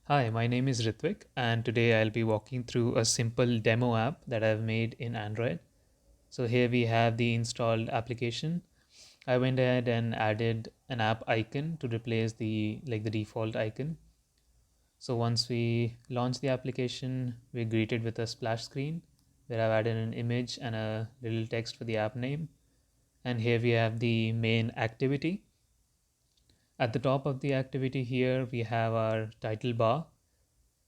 Hi, my name is Ritwik, and today I'll be walking through a simple demo app that I've made in Android. So here we have the installed application. I went ahead and added an app icon to replace the default icon. So once we launch the application, we're greeted with a splash screen where I've added an image and a little text for the app name. And here we have the main activity. At the top of the activity here, we have our title bar.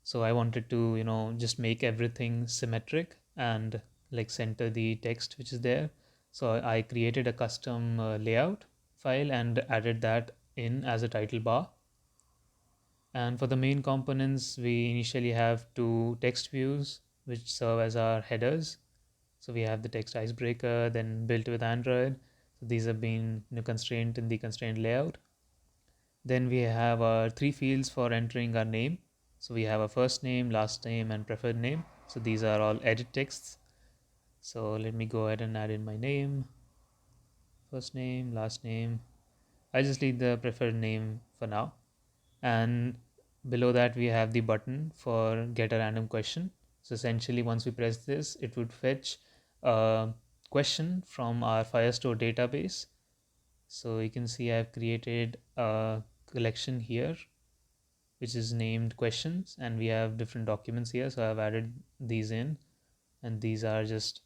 So I wanted to, just make everything symmetric and like center the text which is there. So I created a custom layout file and added that in as a title bar. And for the main components, we initially have two text views which serve as our headers. So we have the text icebreaker, then built with Android. So these have been constrained in the constrained layout. Then we have our three fields for entering our name. So we have a first name, last name, and preferred name. So these are all edit texts. So let me go ahead and add in my name, first name, last name. I just leave the preferred name for now. And below that we have the button for get a random question. So essentially once we press this, it would fetch a question from our Firestore database. So you can see I've created a collection here which is named questions, and we have different documents here. So I've added these in, and these are just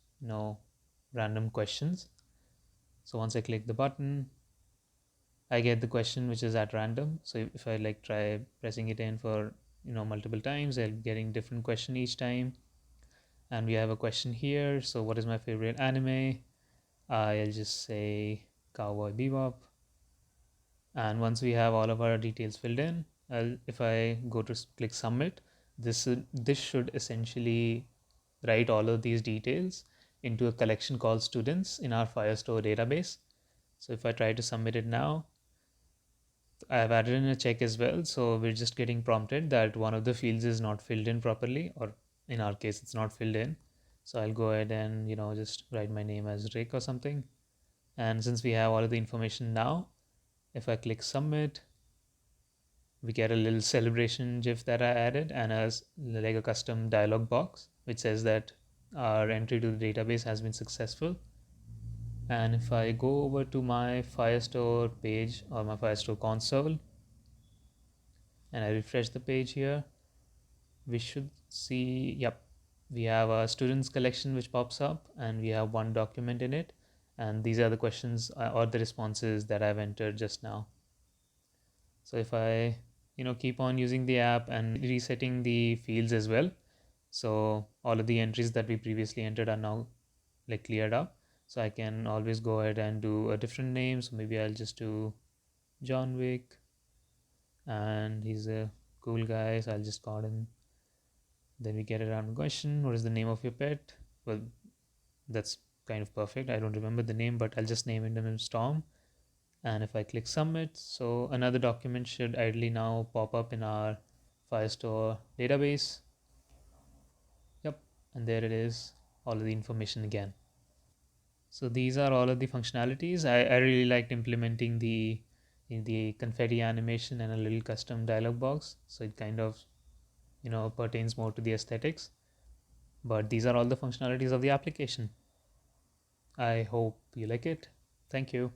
random questions. So once I click the button, I get the question which is at random. So if I like try pressing it in for multiple times, I'm getting different question each time. And we have a question here. So what is my favorite anime? I'll just say Cowboy Bebop. And once we have all of our details filled in, if I go to click submit, this should essentially write all of these details into a collection called students in our Firestore database. So if I try to submit it now, I've added in a check as well. So we're just getting prompted that one of the fields is not filled in properly, or in our case, it's not filled in. So I'll go ahead and just write my name as Rick or something. And since we have all of the information now, if I click submit, we get a little celebration gif that I added, and as like a custom dialog box which says that our entry to the database has been successful. And if I go over to my Firestore page or my Firestore console and I refresh the page here, we should see, yep, we have a students collection which pops up, and we have one document in it, and these are the questions or the responses that I've entered just now. So if I keep on using the app and resetting the fields as well, so all of the entries that we previously entered are now like cleared up. So I can always go ahead and do a different name. So maybe I'll just do John Wick, and he's a cool guy, so I'll just call him. Then we get a random question: what is the name of your pet? Well, that's kind of perfect. I don't remember the name, but I'll just name him Storm. And if I click submit, so another document should ideally now pop up in our Firestore database. Yep, and there it is, all of the information again. So these are all of the functionalities. I really liked implementing the confetti animation and a little custom dialog box. So it kind of pertains more to the aesthetics. But these are all the functionalities of the application. I hope you like it. Thank you.